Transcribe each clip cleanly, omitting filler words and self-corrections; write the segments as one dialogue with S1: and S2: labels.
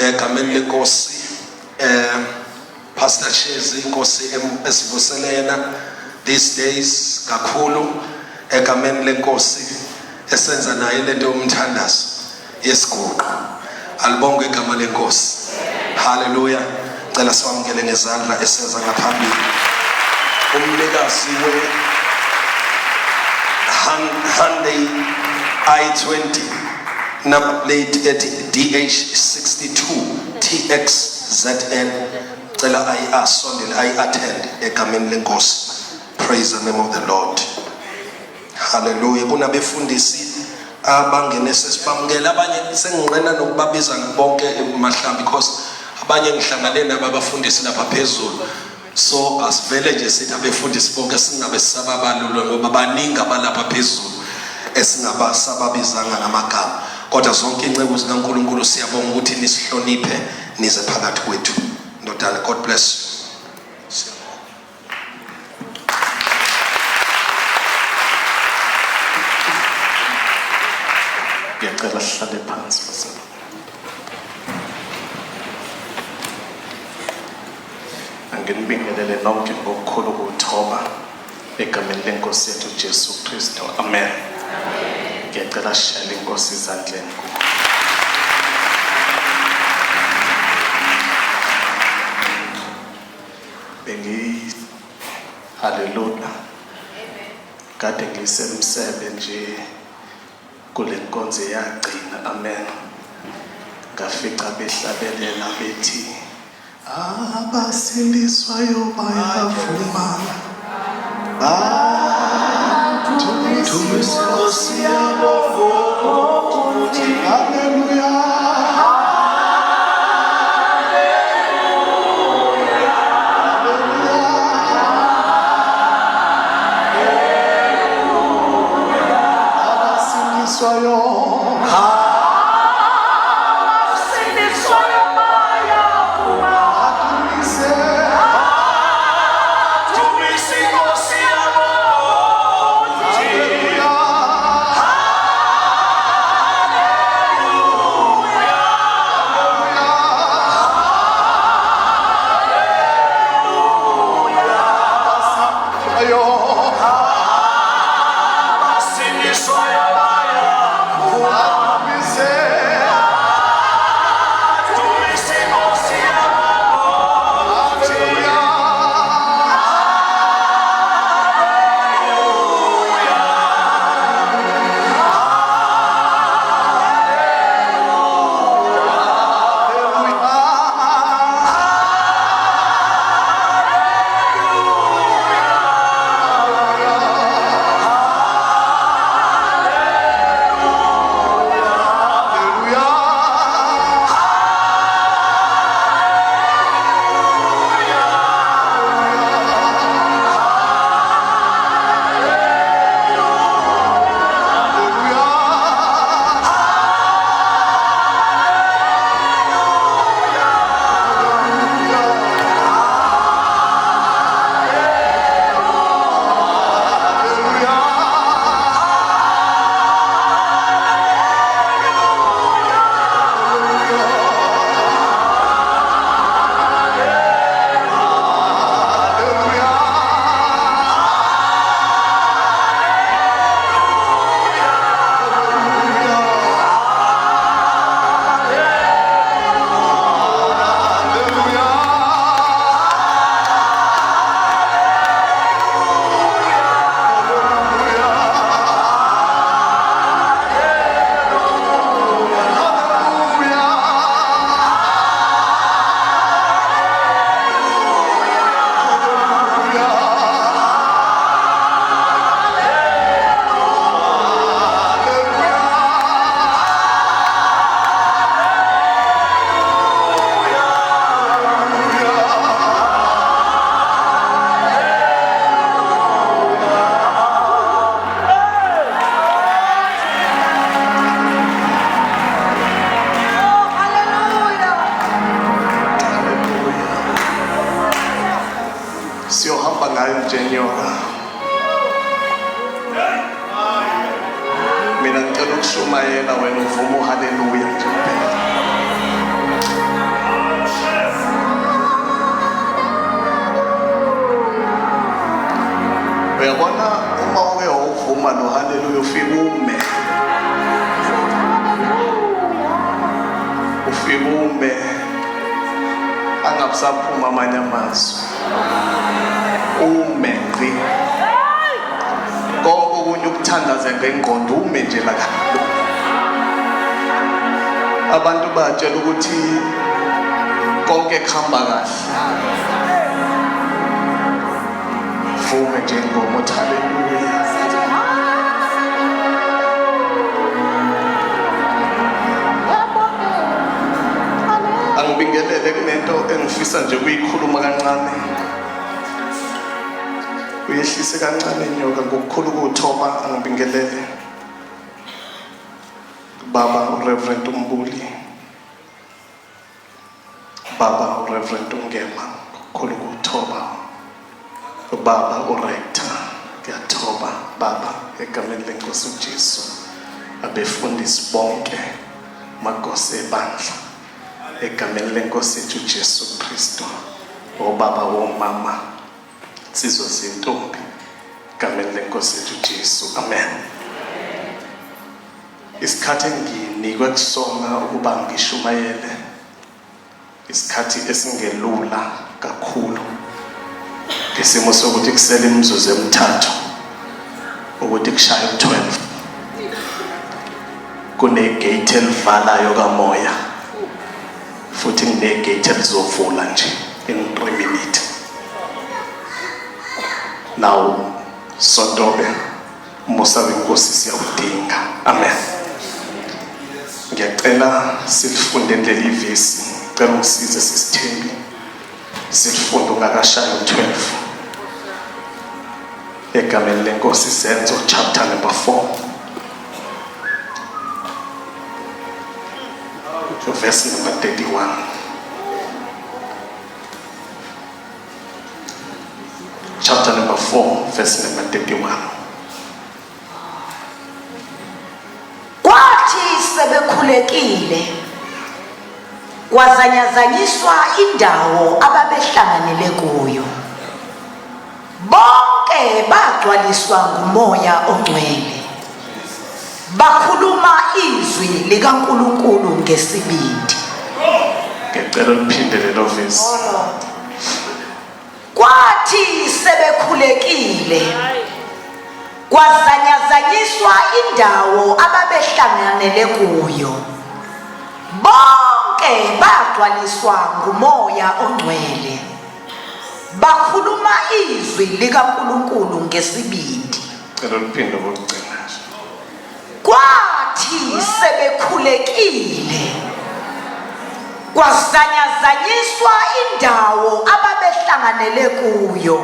S1: egameni lenkosi Pastor Chezi inkosi esivuselena these days kakhulu egameni lenkosi esenza naye lento yomthandazo yesiguqu. Alibonge igama lenkosi. Hallelujah. Cela siwamukele ngezandla esenza ngaphambili umnikazi we Hyundai i20 number plate at DH62 TXZN. Cela asondele attend egameni lenkosi. Praise the name of the Lord. Hallelujah. Kunabefundisi abangene sesibamukela abanye senginqena nokubabiza bonke emahlambi because abanye ngihlangane nabo abafundisi lapha phezulu. So asivele nje sithi abefundisi bonke singabe sisababalula ngoba baningi abalapha phezulu esingabasababizanga ngamagama. Kodwa zonke inceku zikaNkulunkulu siyabonga ukuthi nisihloniphe nize phakathi kwethu. Ndodana, God bless you.
S2: Ngiyacela sihlale phansi basana. Anginibingelele nonke ngokukhulu ukuthoba egameni lenkosi yethu Jesu Kristu. Amen. Ngiyacela sishayele inkosi izandleni kubo. Hallelujah. Kade ngisemsebe nje kule nkonzo yagcina. Amen. Ngafica behlabelela bethi abasindiswayo bayavuma Inkosi yabo ukuthi hallelujah. Mina ngicela ukushumayela wena uvume haleluya nje. ngibume angabusaphuma amanye amazwi ume ngqi konke okunye ukuthandaza ngengqondo ume nje la abantu batshela ukuthi konke kuhamba kahle vume nje ingoma uthi haleluya angibingelele kunento engifisa nje ukuyikhuluma kancane uyehlise kancane inyoka ngokukhulu ukuthoba angibingelele baba uReverend Umbuli baba uReverend Ungema ngokukhulu ukuthoba baba uRector ngiyathoba baba egameni leNkosi uJesu abefundisi bonke magosi ebandla egameni leNkosi yethu uJesu Kristu obaba womama sizwe zintombi egameni leNkosi yethu uJesu amen. Isikhathi enginikwe kusona ukuba ngishumayele isikhathi esingelula kakhulu ngesimo sokuthi kusele imizuzu emithathu ukuthi kushaye 12 kunegate elivalayo kamoya futhi kunegate elizovula nje in 3 minutes. Now Sondobe umusa weNkosi siyawudinga amen. Ngiyacela silifunde leli vesi cela ungisize sisithembi silifunde ungakashayi 12 egameni leNkosi Senzo chapter number 4 verse number 31. Chapter number 4 verse number 31.
S3: Kwathi sebekhulekile kwazanyazanyiswa indawo ababehlanganele kuyo bonke bagcwaliswa ngumoya ongcwele bakhuluma izwi likaNkulunkulu ngesibindi.
S2: Ngicela uliphinde lelo vesi.
S3: Kwathi sebekhulekile kwazanyazanyiswa indawo ababehlanganele kuyo bonke bagcwaliswa ngumoya ongcwele bakhuluma izwi likaNkulunkulu ngesibindi.
S2: Ngicela uliphinde ukugcina.
S3: Kwathi sebekhulekile kwazanyazanyiswa indawo ababehlanganele kuyo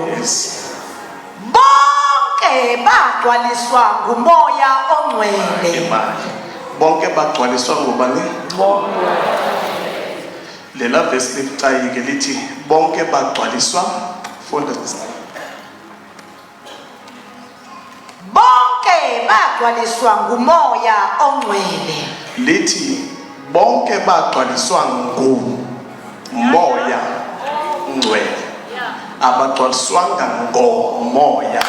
S3: bonke bagcwaliswa ngumoya ongcwele.
S2: Bonke bagcwaliswa ngubani? Lela vesi licayike lithi bonke bagcwaliswa funda
S3: bonke bagcwaliswa ngumoya ongcwele.
S2: Lithi bonke bagcwaliswa ngumoya ongcwele abagcwaliswanga ngomoya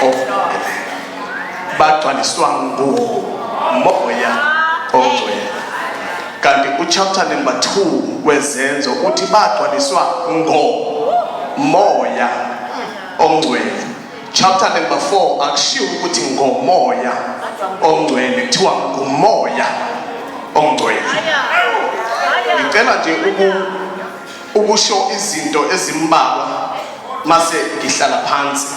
S2: ongcwele bagcwaliswa ngumoya ongcwele. Kanti uchapter number 2 wezenzo uthi bagcwaliswa ngomoya ongcwele. Chapter number 4 akushiwo ukuthi ngomoya ongcwele kuthiwa ngumoya ongcwele. Ngicela nje ukusho izinto ezimbalwa mase ngihlala phansi.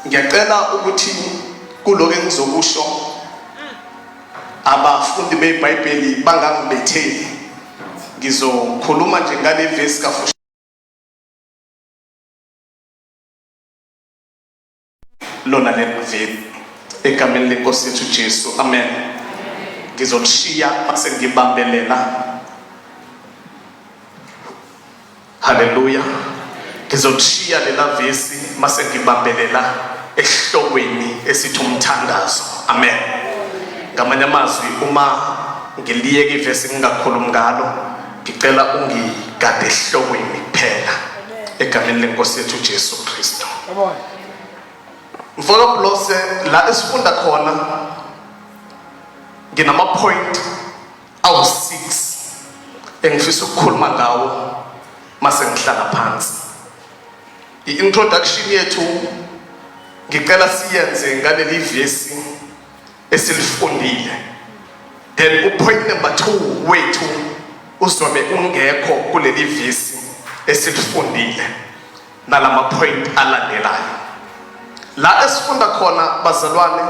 S2: Ngiyacela ukuthi kuloko engizokusho abafundi beBhayibheli bangangibetheli. Ngizokhuluma nje ngale verse kaFushi lona leveli egameni leNkosi yethu Jesu amen. Ngizolishiya mase ngibambelela haleluya. Ngizolishiya lela vesi mase ngibambelela esihlokweni esithi umthandazo amen. Ngamanye amazwi uma ngiliyeke ivesi ngingakhulumi ngalo ngicela ungigade esihlokweni kuphela egameni leNkosi yethu Jesu Kristu. Mfolo Blose la esifunda khona nginama point awu 6 engifisa ukukhuluma ngawo mase ngihlala phansi. I-introduction yethu ngicela siyenze ngaleli vesi esilifundile. Then upoint number 2 wethu uzobe ungekho kuleli vesi esilifundile nalama point alandelayo. La esifunda khona bazalwane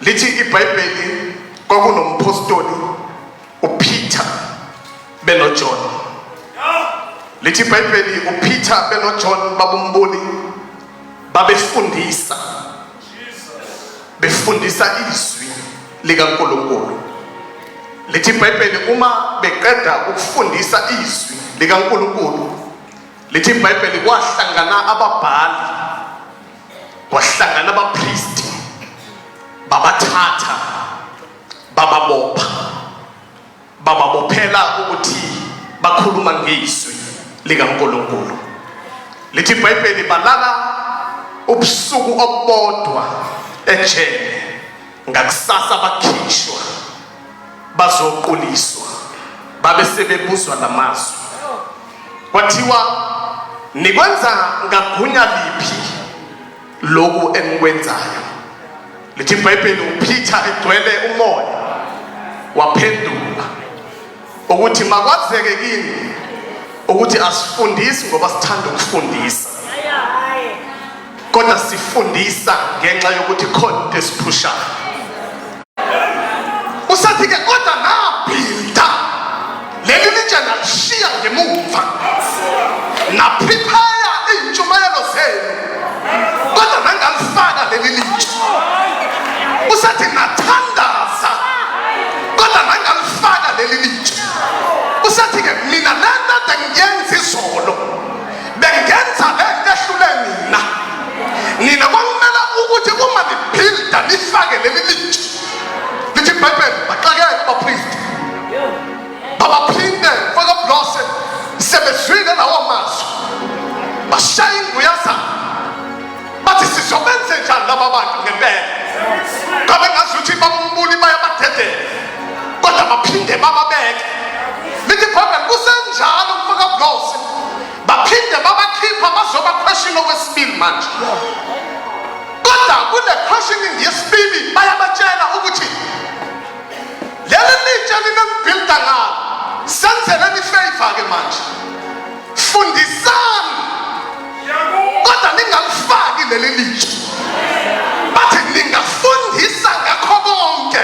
S2: lithi iBhayibheli kwakunompostoli uPeter benoJohn. Lithi iBhayibheli uPeter benoJohn babumbuli babefundisa izwi likaNkulunkulu. Lithi iBhayibheli uma beqeda ukufundisa izwi likaNkulunkulu, lithi iBhayibheli kwahlangana ababhali, kwahlangana abapristi, babathatha bababophela ukuthi bakhuluma ngezwi likaNkulunkulu. Lithi iBhayibheli balala ubusuku obodwa ejele, ngakusasa bakhishwa bazoquliswa babe sebebuzwa lamazwi. Kwathiwa nikwenza ngagunya liphi lokhu enikwenzayo? Lithi iBhayibheli uPeter egcwele umoya waphendula ukuthi makwazeke kini ukuthi asifundisi ngoba sithanda ukufundisa, kodwa sifundisa ngenxa yokuthi khona into esiphushayo. Usathi-ke kodwa nabhilda leli litshe nalishiya ngemuva, naprepare iy'ntshumayelo zenu, kodwa nangalifaka leli litshe. Usathi nathandaza kodwa nangalifaka leli litshe. Usathi-ke mina lento bengiyenza izolo bengenza lento ehlule nina kwamele ukuthi uma nibhilda nifake leli litshe. Lithi iBhayibheli baxakeke abapristi babaphinde faka blose sebezwile lawo mazwi bashaya inguyazana bathi sizobenze njani laba bantu ngempela. Ngabe ngazuthi babumbuli bayabadedela kodwa baphinde bababeke. Lithi iBhayibheli kusenjalo kufaka blose baphinde babakhipha bazoba question okwesibili manje. Kodwa kule questioning yesibili bayabatshela ukuthi leli litshe linembhilda ngalo, senzeleni ifavor ke manje, fundisani kodwa ningalifaki leli litshe. Bathi ningafundisa ngakho konke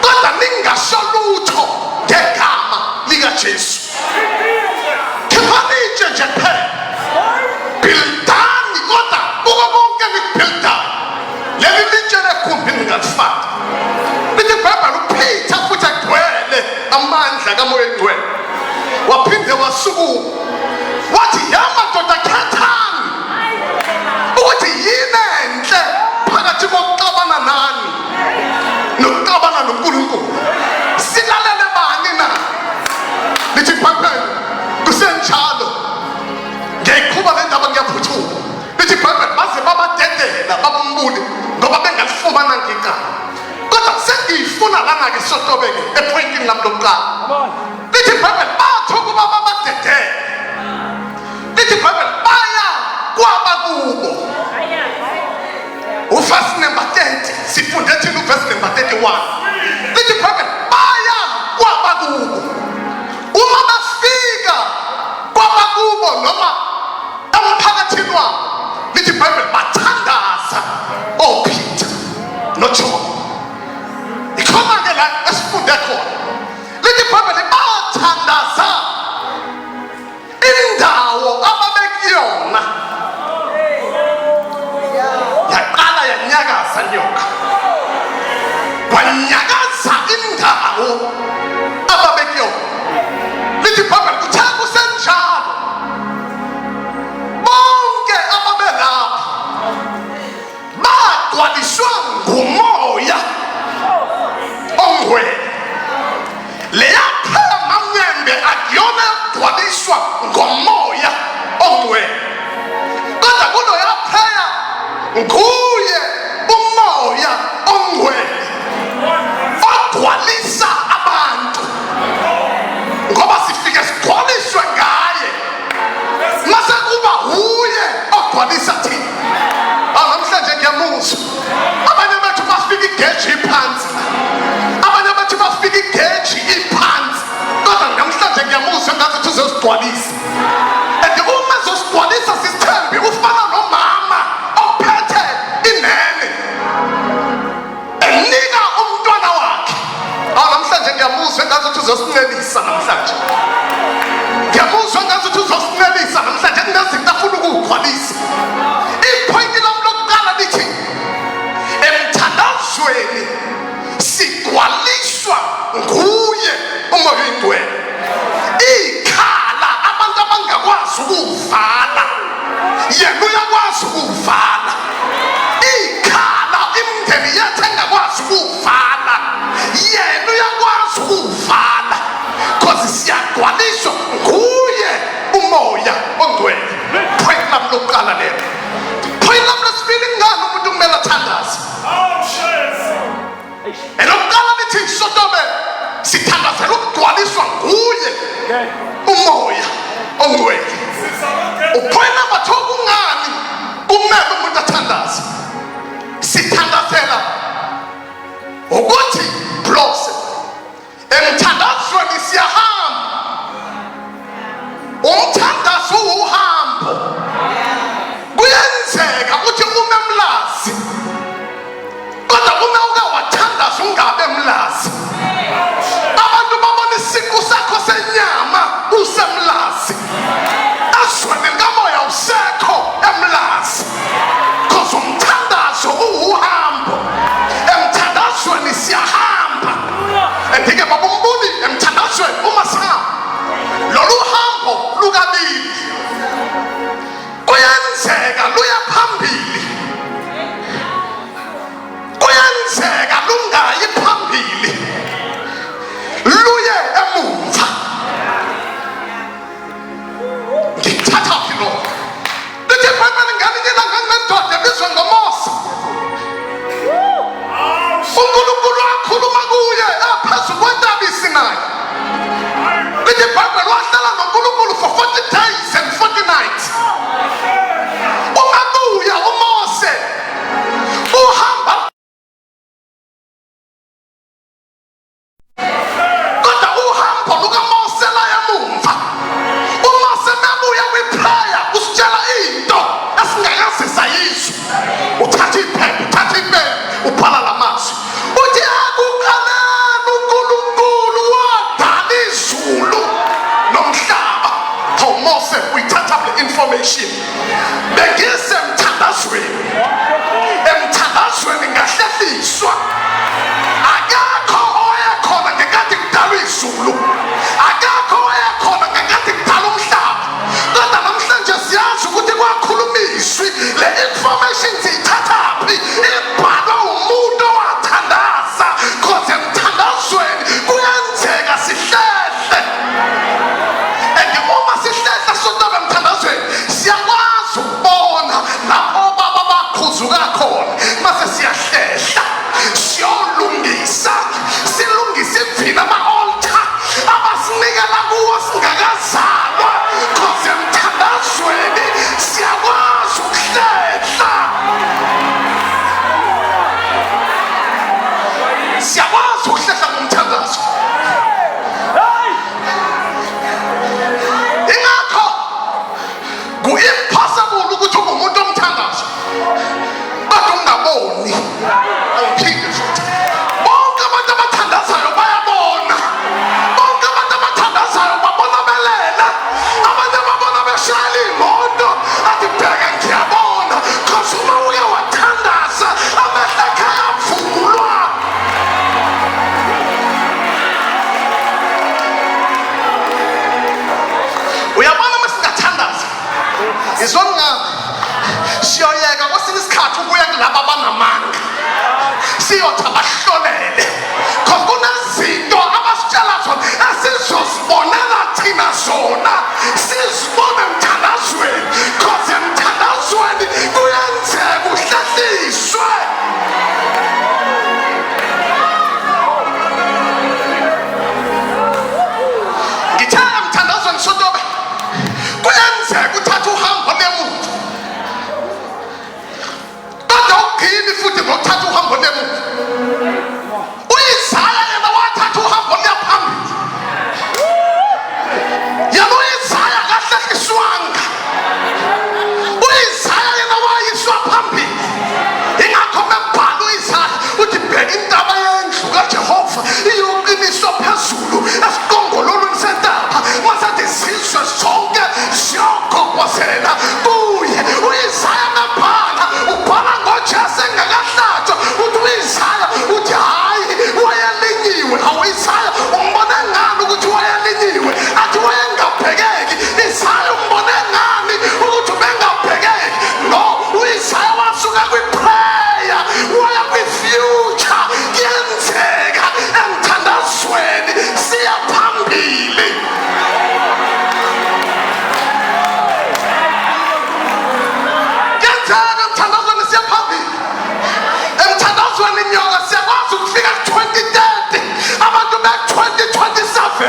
S2: kodwa ningasho lutho ngegama likaJesu. Khiphani itshe nje kuphela, bhildani kodwa kuko konke nikubhildayo leli litshe legumbi ningalifaki. Lithi iBhayibheli uPeter futhi egcwele amandla kaMoya Oyingcwele waphinde wasukuma wathi ya madoda khethani ukuthi yini enhle phakathi kokuxabana nani nokuxabana noNkulunkulu. Silalele bani na? Lithi iBhayibheli kusenjalo ngiyayiqhuba le ndaba ngiyaphuthuma. Lithi iBhayibheli baze babadedela babumbuli ngoba bengalifumana ngegama. Kodwa sengiyifuna lana-ke sotobeke epointini lami lokuqala. Lithi iBhayibheli bathi ukuba babadedele, lithi iBhayibheli baya kwabakubo. Uverse number 30 sifunde thina uverse number 31. Lithi iBhayibheli baya kwabakubo. Uma bafika kwabakubo noma emphakathini wabo, lithi iBhayibheli bathandaza oPeter noJohn. Ikhona-ke la esifunde khona. Lithi iBhayibheli bathandaza indawo ababekuyona. Yaqala yanyakaza nyoka, kwanyakaza indawo ababekuyona. Lithi iBhayibheli kuthe kusenjalo bonke ababelapha bagcwaliswa ngumoya ongcwele. Leya ngoba sifike sigcwaliswe ngaye mase kuba uye ogcwalisa thina. Namhlanje ngiyamuzwa abanye bethu bafika igeji iphansi, abanye bethu bafika igeji iphansi, kodwa namhlanje ngiyamuzwa ngathi uzosigcwalisa. And uma ezosigcwalisa sisithembi ufana nomama ophethe inene enika umntwana wakhe. Namhlanje ngiyamuzwa ngathi uzosincelisa namhlanje. Ngiyamuzwa ngathi uzosincelisa namhlanje kunezinto afuna ukugcwalisa. Ipointi lami lokuqala lithi emthandazweni sigcwaliswa nguye umoya oyingcwele. Ikhala abantu abangakwazi ukuvala yena uyakwazi ukuvala. Ikhala imindeni yethu engakwazi ukuvala yena uyakwazi ukuvala, because siyagcwaliswa nguye umoya ongcwele. Point lami lokuqala lelo. Point lami lesibili, ngani umuntu kumele athandaze? Elokuqala lithi Sodome sithandazela ukugcwaliswa nguye umoya ongcwele. Upoint number 2, kungani kumele umuntu athandaze? Sithandazela ukuthi blose emthandazweni siyahamba. Umthandazo uhambo. Kuyenzeka ukuthi ume mlazi, kodwa uma uke wathandaza ungabe mlazi, abantu babona isiqu sakho senyama usemlazi, ezweni likamoya usekho emlazi, because umthandazo uhambo. Emthandazweni siyahamba. Andike babumbuli emthandazweni uma sihamba lolu hambo lukabili. Kuyenzeka luya phambili, kuyenzeka lungayi phambili, luye emumva. Ngithatha phi lo? Lithi iBhayibheli ngelinye ilanga kunendoda ebizwa ngoMose. uNkulunkulu wakhuluma kuye aphezu kwentaba iSinayi. Lithi iBhayibheli wahlala noNkulunkulu for 40 days and 40 nights. Umabuya uMose uhamba, kodwa uhambo lukaMose la emumva. uMose mebuya kwiprayer usitshela into esingakaze sayizwa. Uthatha iphepha, uthatha ipeni, ubhala la mazwi. Uthi akuqaleni uNkulunkulu wadala izulu nomhlaba. How Mose uyithatha le information. Bengisemthandazweni, emthandazweni ngahlehliswa. Akakho oyekhona ngekade kudalwa izulu, akakho oyekhona ngekade kudalwa umhlaba, kodwa namhlanje siyazi ukuthi kwakhuluma izwi. Le information siyithathaphi? Ibhalwe umuntu owathandaza, because emthandazweni kuyenzeka sihlehle. And uma sihlehla Sodome emthandazweni siyakwazi ukubona lapho baba baqhuzuka khona. Mase siyahlehla siyolungisa, silungise ivini ama-altar abasinikela kuwo singakazalwa, because emthandazweni siyakwazi ukuhlehla. Siyakwazi ukuhlehla ngomthandazo. Ingakho ku-impossible ukuthi ube umuntu omthandazo kodwa ungaboni. Angiphinde futhi, bonke abantu abathandazayo bayabona, bonke abantu abathandazayo babona belela, abanye babona beshayela iy'moto. Athi bheka ngiyabona, because uma uke wathandaza amehlo akhe ayavulwa. Uyabona uma singathandaza izongami siyoyeka kwesinye isikhathi ukuya kulaba abanamanga, siyothi abahlolele, because kunezinto abasitshela zona esizozibonela thina zona, sizibone emthandazweni, because emthandazweni kuyenzeka uhlehliswe. Jehova iyoqiniswa phezulu esiqongololweni sentaba masathi izizwe zonke ziyogokozela kuye. U-Isaya mebhala ubhala ngoJese engakahlatshwa uthi u-Isaya uthi hayi wayelinyiwe. Hawu Isaya umbone ngani ukuthi wayelinyiwe? Athi wayengabhekeki. Isaya umbone ngani ukuthi ubengabhekeki? No, u-Isaya wasuka kwi-prayer waya kwi-future. Kuyenzeka emthandazweni siya phambili. Kuyenzeka emthandazweni siya phambili. Emthandazweni nyoka siyakwazi ukufika ku-2030 abantu be-2027.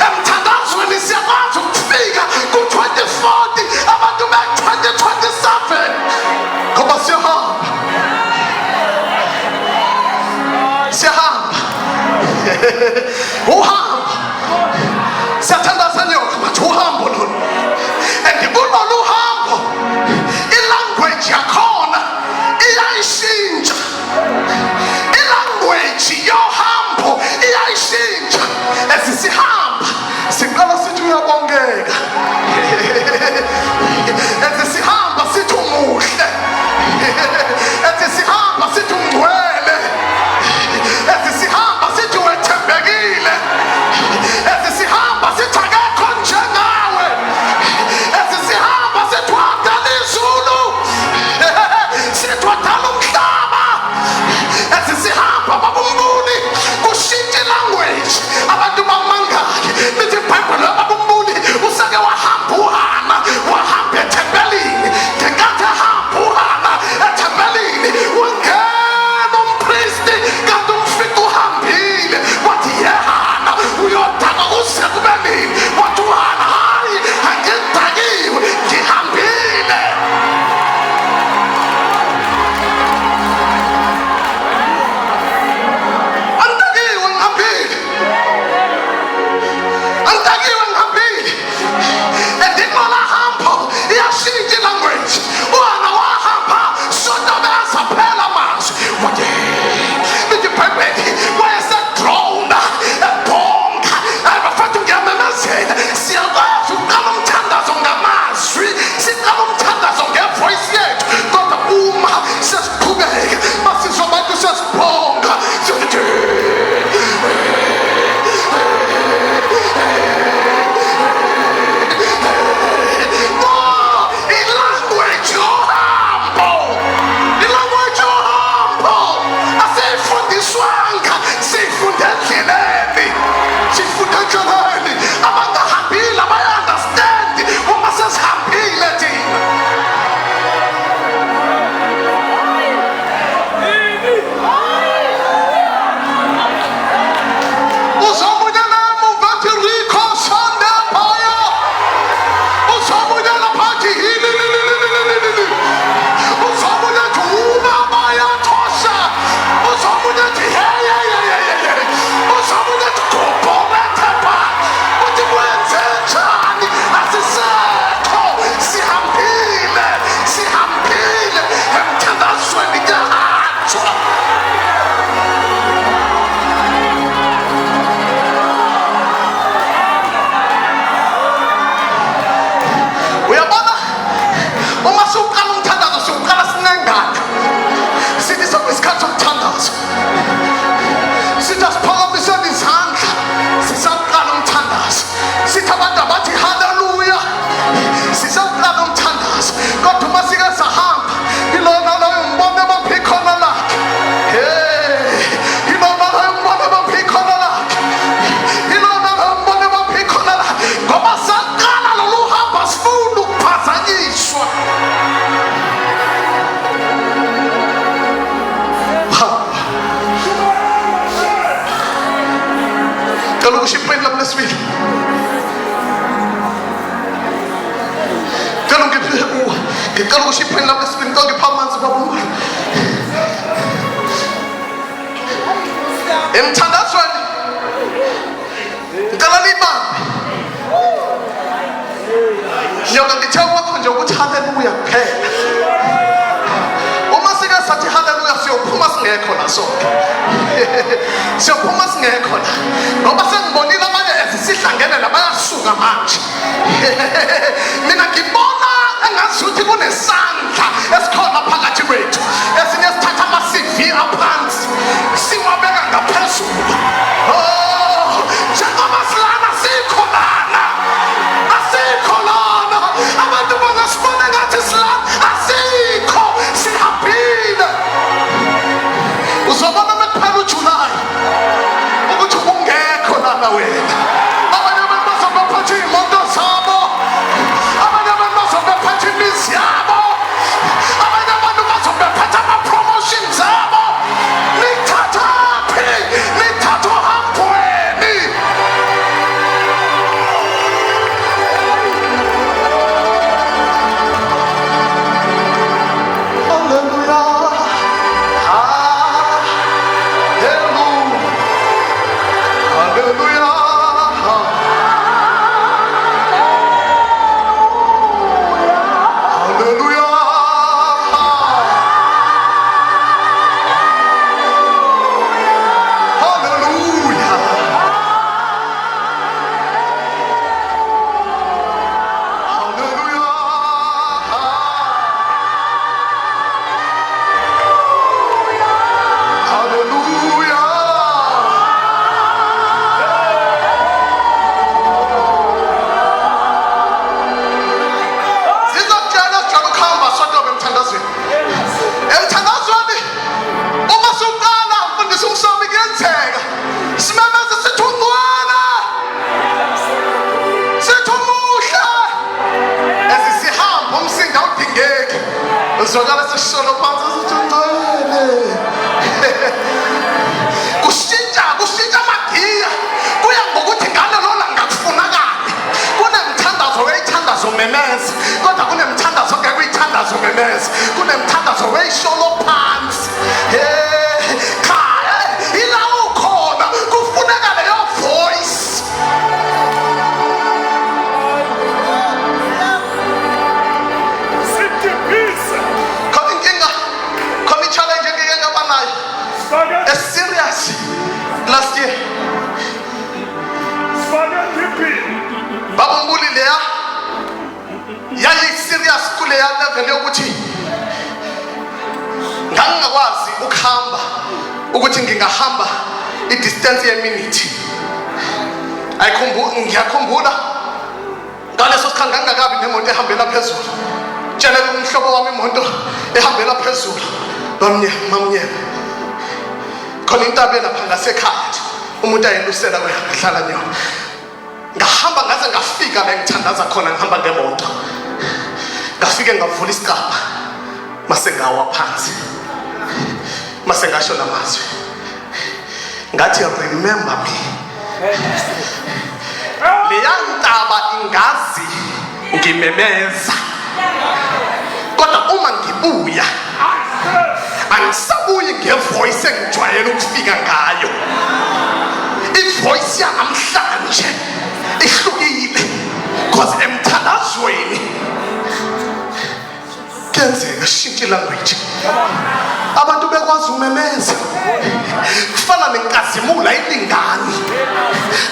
S2: Emthandazweni siyakwazi ukufika ku-2040 abantu be-2027 ngoba siyahamba uhamba siyathandaza nyoka bathi uhambo lolu and kulolu hambo ilanguage yakhona iyayishintsha. Ilanguage yohambo iyayishintsha. Esisihamba siqala sithi uyabongeka. Esisihamba sithi umuhle. Esisihamba sithi ungcwele. Esisihamba sithi wethembekile. Esisihamba sithi akekho njengawe. Esisihamba sithi wadala izulu. Sithi wadala umhlaba. Esisihamba babumbuli kushintsha ilanguage. Abantu bamangale lithi iBhayibheli ababumbuli usake wahamba uhana wahamba ethempelini. Ngenkathi ehamba uhana ethempelini wangena umpristi kanti umfika uhambile. Wathi yehana uyodaka kuze kube nini? Wathi uhana hayi angidakiwe ngihambile. Angidakiwe ngihambile. Angidakiwe ngihambile. Endinola hambo iyashintsha ilanguage. Uhana wahamba sonto beyazaphela amazwi. Wathi lithi iBhayibheli wayesedrona ebhonga abafethu ngiyamemezela. Siyakwazi ukuqala umthandazo ngamazwi, siqala umthandazo ngevoice yethu, kodwa uma sesiqhubeka basizwa abantu sesibhonga sithi ilanguage yohambo. Ilanguage yohambo asiyifundiswanga, siyifunde endleleni. Siyifunde endleleni. Abangahambile abayi-understand uma sesihambile thina. Uzobuyela emuva ethi Rico Sunday phaya. Uzobuyela phathi hililililililili. Uzobuyela ethi ubaba yathosha. Uzobuyela ethi hey. Uzobuyela ethi gobholethe pha. Uthi kwenzenjani? Asisekho. Sihambile emthandazweni kuyahanjwa. Uyabona uma siwuqala umthandazo siwuqala sinengana. Sithi sokuyisikhathi sokuthandaza sithi asiphakamiseni izandla sisaqala umthandazo. Sithi abantu abathi haleluya sisaqala umthandazo. Kodwa uma sike sahamba ilona loyo mbone baphi khona lakhe. Ilona loyo mbone baphi khona lakhe. Ilona loyo mbone baphi khona lakhe. Ngoba saqala lolu hambo asifuni ukuphazanyiswa. Cela ukushipheni lapho lesibili. Ngicela ukushipheni lapho lesibili ngicela ngipha amanzi babumba. Emthandazweni ngicela nibambe. Nyoka ngithe wakho nje ukuthi haleluya kuphela. Uma sike sathi haleluya siyophuma singena singekho la sonke siyophuma singekho la ngoba sengibonile abanye esisihlangene labayasuka manje mina ngibona engasuthi kunesandla esikhona phakathi kwethu esinye sithatha ama-CV aphansi siwabeka ngaphezulu njengoba silana sikho lana asikho lana abantu bazasibona ngathi silana asikho sihambile uzobona mekuphela uJulayi ukuthi ungekho lana wena abanye abantu bazobaphatha iy'moto zabo abanye abantu bazobaphatha imizi yabo abanye abantu bazobaphatha ama-promotions abo nithathaphi nithatha ohambweni zwakala sesisholo phansi sithi ungcwele kushintsha magiya kuya ngokuthi ngalelo langa kufunakani kunemthandazo weyithandazo memeza kodwa kunemthandazo ngekuyithandazo memeza kunemthandazo weyisholo phansi khaya ila ukhona kufuneka leyo voice serious last year babumbuli leya yayi serious kuleya level yokuthi ngangakwazi ukuhamba ukuthi ngingahamba i-distance ye-minute ngiyakhumbula ngaleso sikhathi ngangakabi nemoto ehambela phezulu tshela umhlobo wami imoto ehambela phezulu mamnyema khona intabe lapha ngasekhaya umuntu ayelusela wehlala nyona ngahamba ngaze ngafika la engithandaza khona ngihamba ngemoto ngafike ngavula isikapa mase ngawa phansi mase ngasho namazwi ngathi remember me leya ntaba ingazi ngimemeza kodwa uma ngibuya angisabuyi ngevoice engijwayele ukufika ngayo ivoice yanamhlanje ihlukile because emthandazweni kenzeka shintshe language abantu bekwazi umemeza kufana nenkazimula ilingani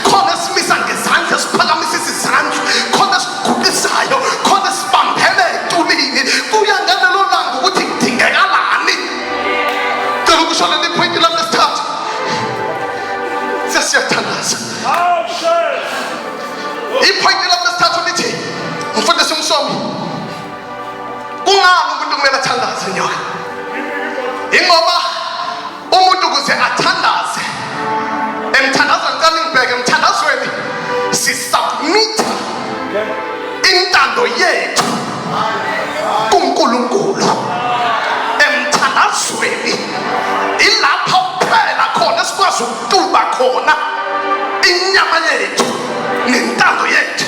S2: khona simisa ngezandla siphakamisa izandla khona siguqisayo khona sibambele etulini kuya ngalelo langa ukuthi kudingekalani cela ukushona lipointi lami lesithathu sesiyathandaza ipointi lami lesithathu lithi mfundisi umsomi kungani umuntu kumele athandaze nyoka ingoba umuntu ukuze athandaze emthandaza ngicela ngibheke emthandazweni sisubmit intando yethu kuNkulunkulu emthandazweni ilapha kuphela khona sikwazi ukutuba khona inyama yethu nentando yethu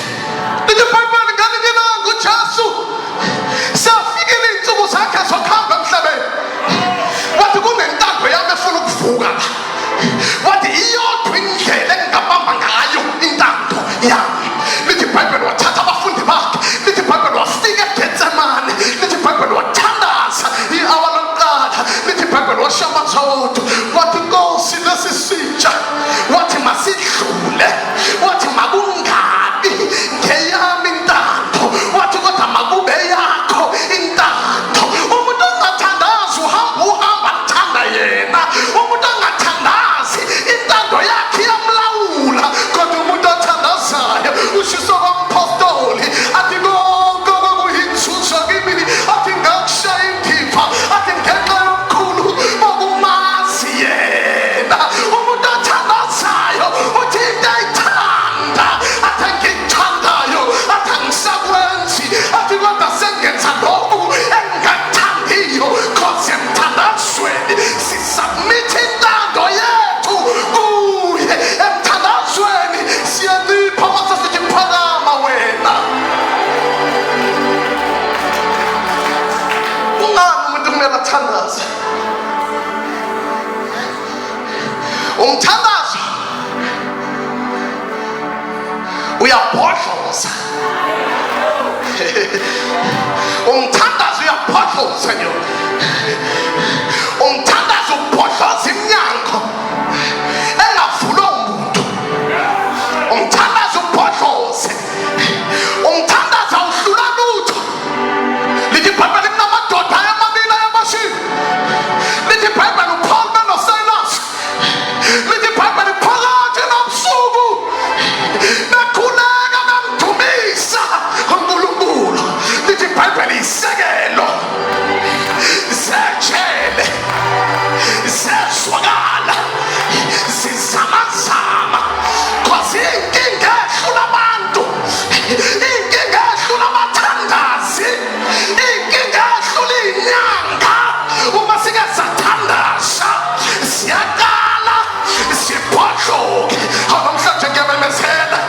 S2: iBhayibheli ngalingelanga uJesu safikile insuku zakhe zokuhamba emhlabeni wathi kunentando yami efuna ukuvuka wathi iyodwa indlela engingabamba ngayo intando yami lithi iBhayibheli wathatha abafundi bakhe lithi iBhayibheli wafika eGetsemane lithi iBhayibheli wathandaza i-hour lokuqala lithi iBhayibheli washiya amanzi ushiso kampostoli athi konke okuyinzuzo kimi athi ngakushaya indiva athi ngenxa yomkhulu bokumazi yena umuntu othandazayo uthi into ayithanda athi ngikuthandayo athi angisakwenzi athi kodwa sengenza lokhu engingakuthandiyo cause emthandazweni sisubmithe intando yethu kuye emthandazweni siyanipha mase sithi phakama wena ungani umuntu kumele athandaze umthandazo uyabhodloza umthandazo uyabhodloza nyo umthandazo ubhodloza iminyango engavulwa umuntu umthandazo ubhodloze umthandazo awuhlula lutho lithi ibhayibheli kunamadoda amabili ayabashile lithi ibhayibheli uPaul noSilas lithi ibhayibheli phakathi nobusuku bekhuleka bemdumisa uNkulunkulu lithi ibhayibheli isekelo zejele zezwakala zizamazama cause inkinga ehlula abantu inkinga ehlula abathandazi inkinga ehlula inyanga uma sike sathandaza siyaqala sibhodloke namhlanje ngiyabemezela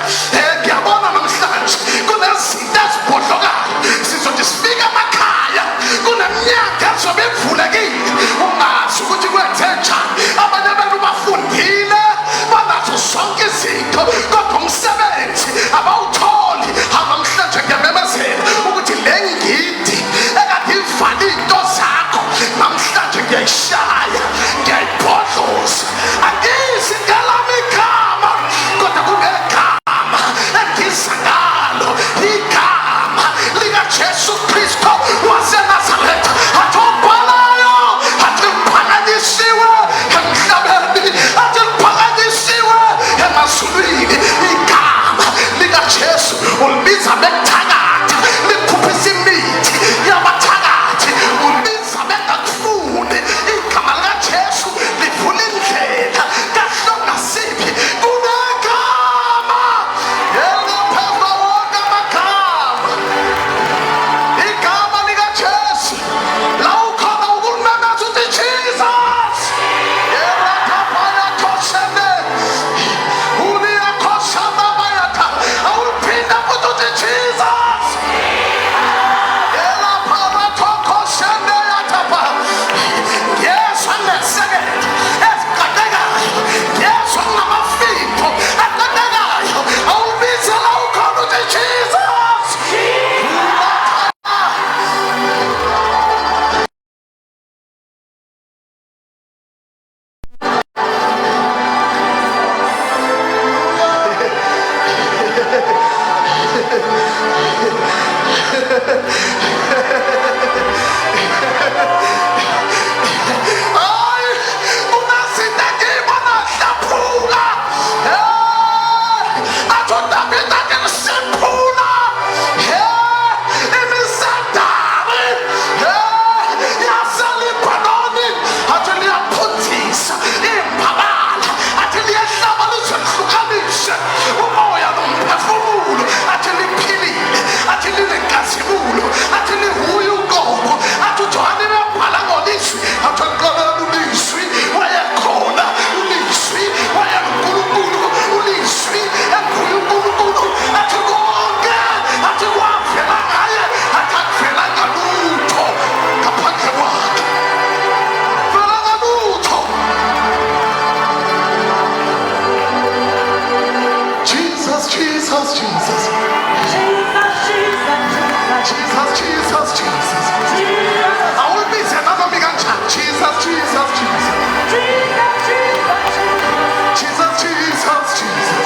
S2: ngiyabona namhlanje kunezinto ezibhodlokayo sizothi sifika emakhaya kunemnyaka ezobe ivulekile ungazi ukuthi kwenze njani abanye abantu bafundile banazo zonke izinto kodwa umsebenzi abawutholi namhlanje ngiyamemezela ukuthi le ngidi ekade ivale into zakho namhlanje ngiyayishaya ngiyayibhodloza angizi ngelami igama kodwa kunegama engiza ngalo igama likaJesu Kristu waseNazaretha athi obhalayo athi liphakanyisiwe emhlabeni athi liphakanyisiwe emazulwini igama likaJesu ulibiza bekuthakatha likhuphisa imithi yabathakathi ulibiza bengakufuni igama likaJesu livula indlela kahlongasiphi kunegama eliphezu wonke amagama igama likaJesu la ukhona ukulumemeza uthi Jesus yerathapaya khoshene uliyakhoshana bayatha awuliphinda futhi uthi Jesus yelapharathokhoshene yathapha yeswa ngesekelo eziqaqekayo yeswa ngamafipho aqaqekayo awubize la ukhona uthi Jesus ay unazinto engiyibona zidaphuka athi uDavid athi lisiphula imisadari yaseLibanoni athi liyaphunzisa imbabala athi liyehlaba lize lihlukanise umoya nomphefumulo athi liphilile athi lilenkazimulo athi lihuye uqobo athi uJohane bebhala ngolizwi athi ekuqaleni ulizwi wayekhona ulizwi wayeNkulunkulu ulizwi enguye uNkulunkulu athi konke athi kwavela ngaye athi akuvelanga lutho ngaphandle kwakhe velanga lutho Jesus Jesus Jesus Jesus Jesus Jesus awulibize nami kanjani Jesus Jesus Jesus Jesus Jesus Jesus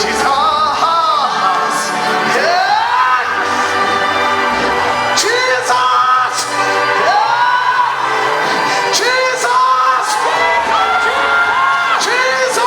S2: Jesus yeah Jesus yeah Jesus Jesus Jesus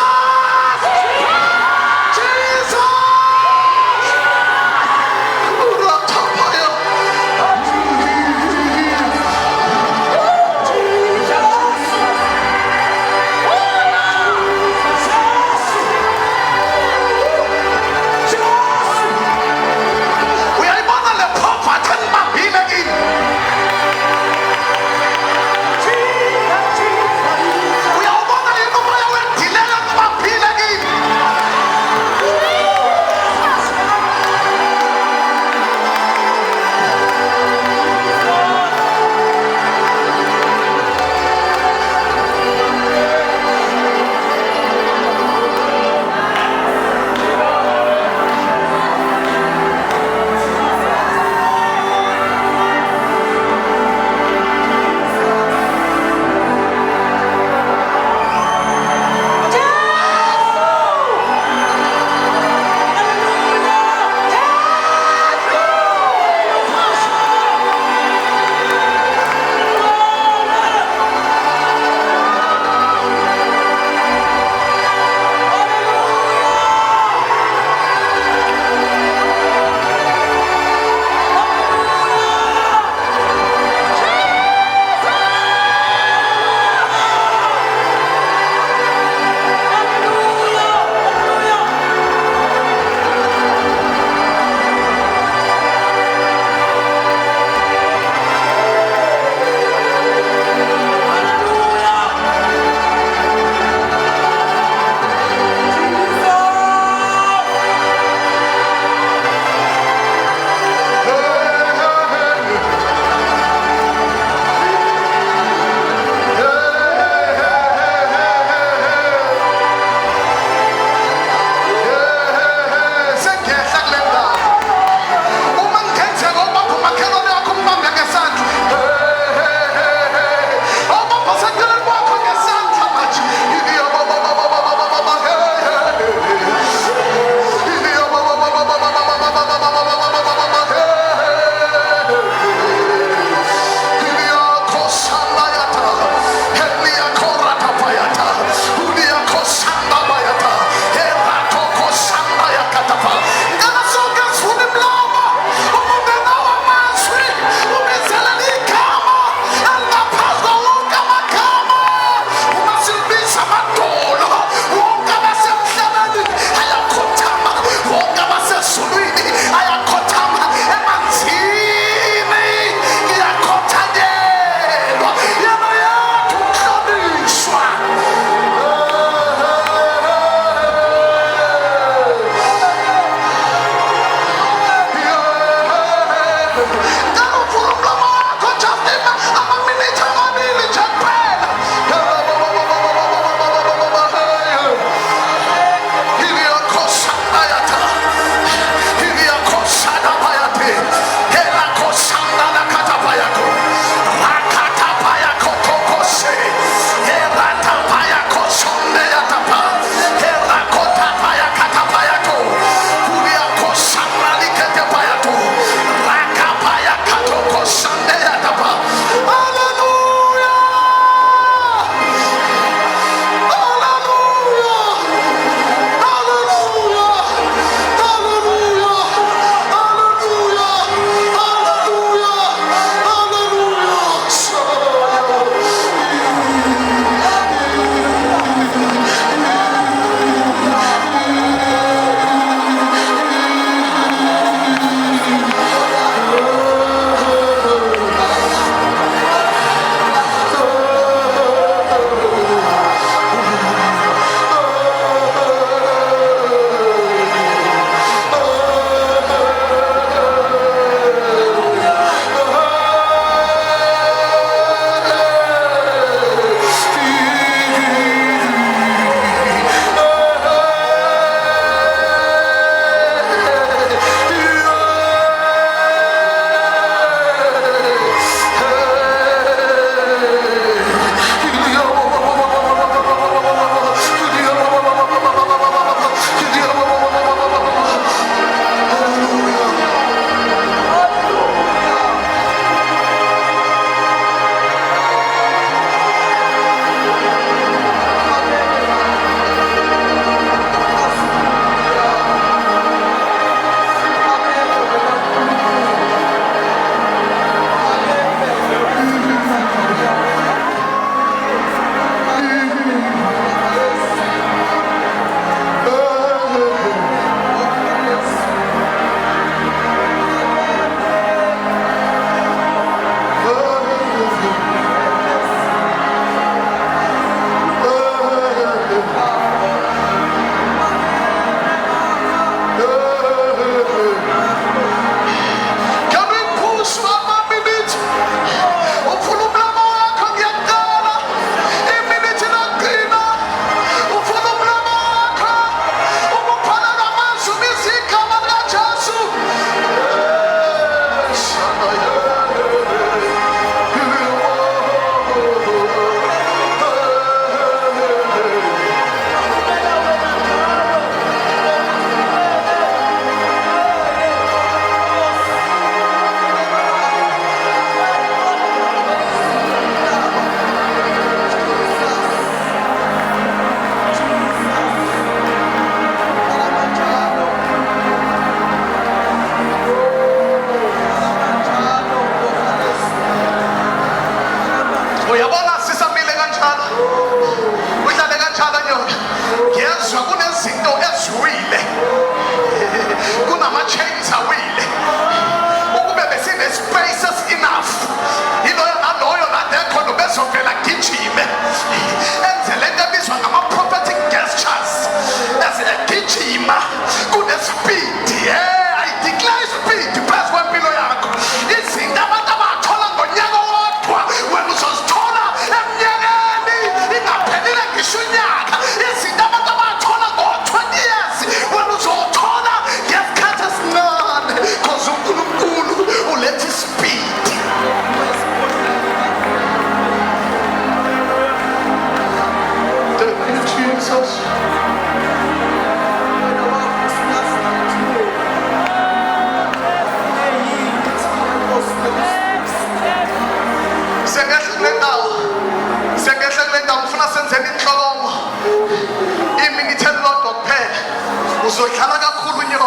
S2: sizodlala kakhulu nyoka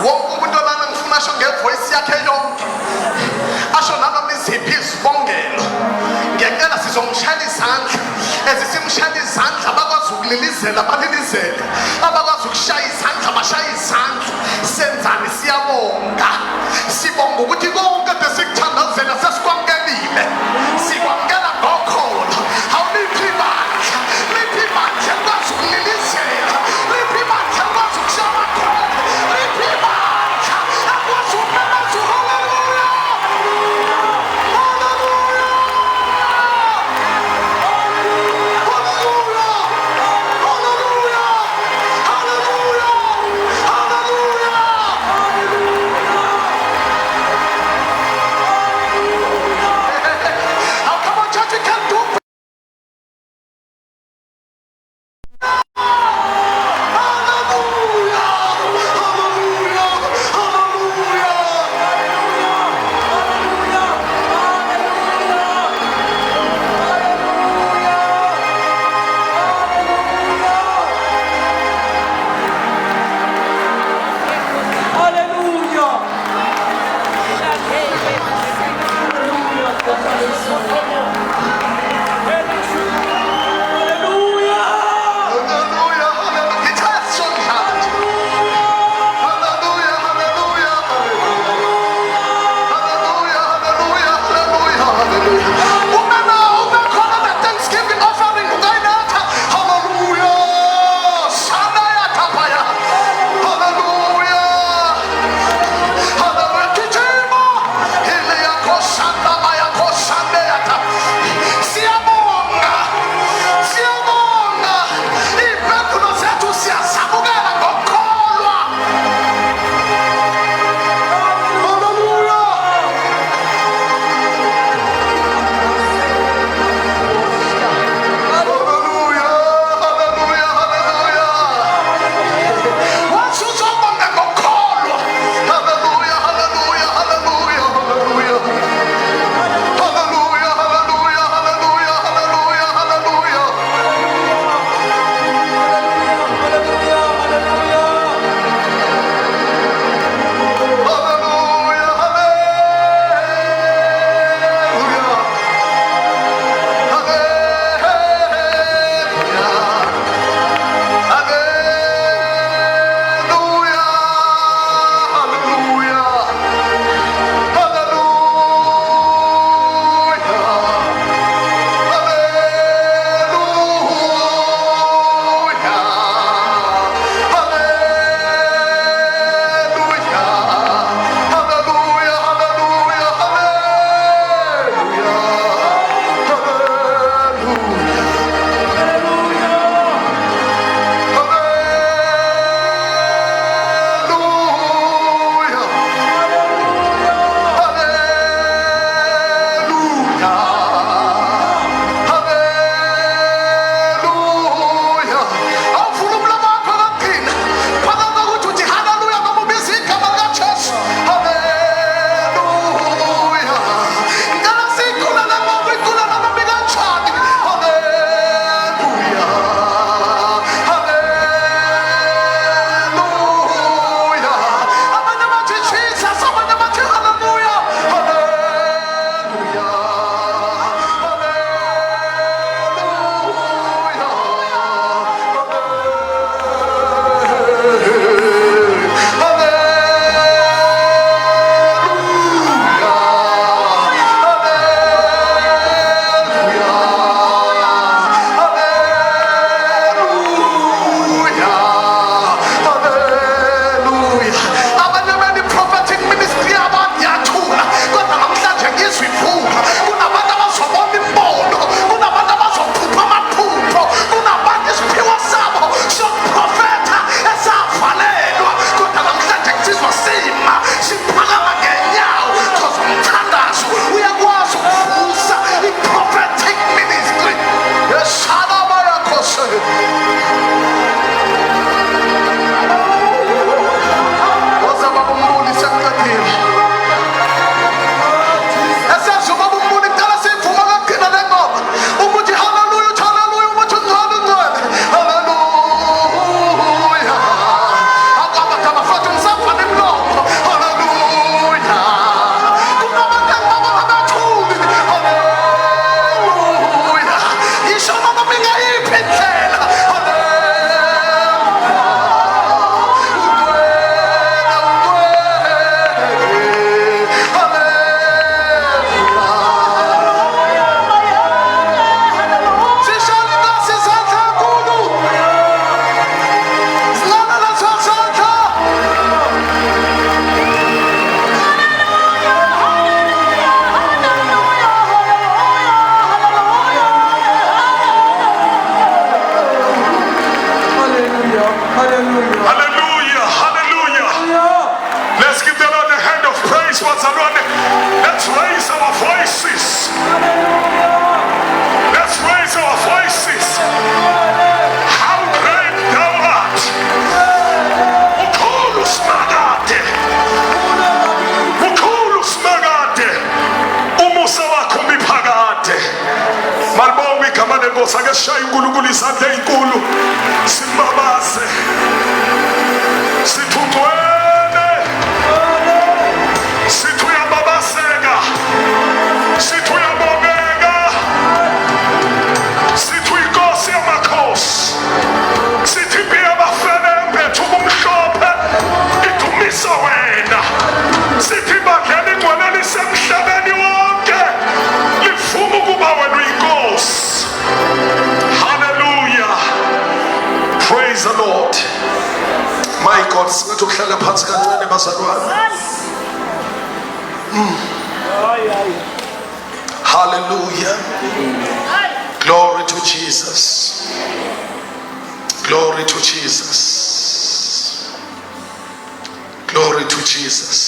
S2: wonke umuntu olana ngifuna asho ngevoice yakhe yonke asho nanoma iziphi izibongelo ngiyacela sizomshayela izandla ezisimshayela izandla abakwazi ukulilizela balilizele abakwazi ukushaya izandla bashaya izandla senzani siyabonga sibonga ukuthi konke besikuthandazela sesikwamukelile sikwamukela ngokholo awuliphi ibandla liphi ibandla likwazi ukulilizela liphi ibandla likwazi ukushaya amakholo liphi ibandla akwazi ukumemeza haleluya haleluya haleluya haleluya inkosi ake sishaye uNkulunkulu izandla ezinkulu simbabaze sithi ungcwele sithi uyababaseka sithi uyabongeka sithi uyinkosi yamakhosi sithi impi yabafebe mpethu kumhlophe idumisa wena sithi ibandla igcwele lisemhlabeni wonke livuma ukuba wena uyinkosi. Hallelujah, praise the Lord. My God, singathi ukuhlala phansi kancane bazalwane. Hallelujah, glory to Jesus, glory to Jesus, glory to Jesus.